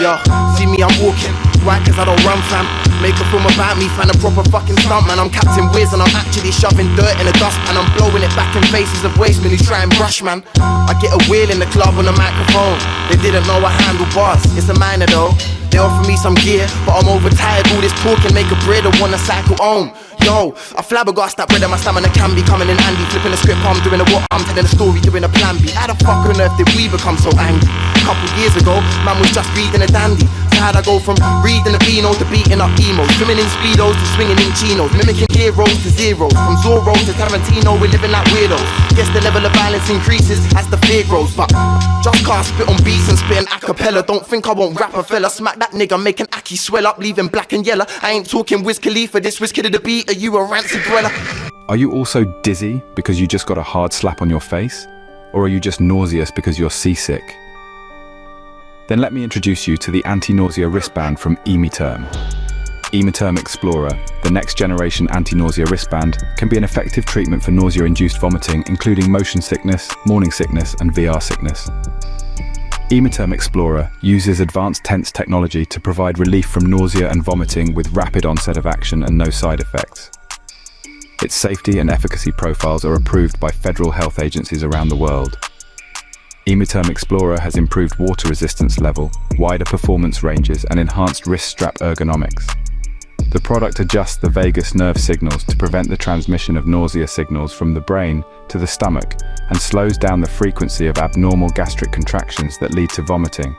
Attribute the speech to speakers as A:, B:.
A: Yo, see me, I'm walking. Why? Cause I don't run, fam. Make a film about me, find a proper fucking stunt, man. I'm Captain Wiz and I'm actually shoving dirt in the dust, and I'm blowing it back in faces of wastemen who try and brush, man. I get a wheel in the club on the microphone. They didn't know I handle bars, it's a minor though. They offer me some gear, but I'm overtired. All this talking make a bread, I wanna cycle home. Yo, I flabbergasted that bread and my stamina can be coming in handy. Flipping the script, I'm doing a what, I'm telling a story, doing a plan B. How the fuck on earth did we become so angry? A couple years ago, man was just reading a dandy. So how'd I go from reading a Beano to beating up emos, swimming in speedos to swinging in chinos, mimicking heroes to zeros, from Zorro to Tarantino, we're living like weirdos. Yes, the level of violence increases as the fear grows, but just can't spit on beats and spit an acapella. Don't think I won't rap a fella, smack that nigga, make an Aki swell up, leaving black and yellow. I ain't talking Wiz Khalifa, this Wiz Kid of the beat, are you a rancid dweller?
B: Are you also dizzy because you just got a hard slap on your face? Or are you just nauseous because you're seasick? Then let me introduce you to the Anti-Nausea Wristband from EmeTerm. EmeTerm Explorer, the next generation anti-nausea wristband, can be an effective treatment for nausea-induced vomiting, including motion sickness, morning sickness, and VR sickness. EmeTerm Explorer uses advanced TENS technology to provide relief from nausea and vomiting with rapid onset of action and no side effects. Its safety and efficacy profiles are approved by federal health agencies around the world. EmeTerm Explorer has improved water resistance level, wider performance ranges, and enhanced wrist strap ergonomics. The product adjusts the vagus nerve signals to prevent the transmission of nausea signals from the brain to the stomach and slows down the frequency of abnormal gastric contractions that lead to vomiting.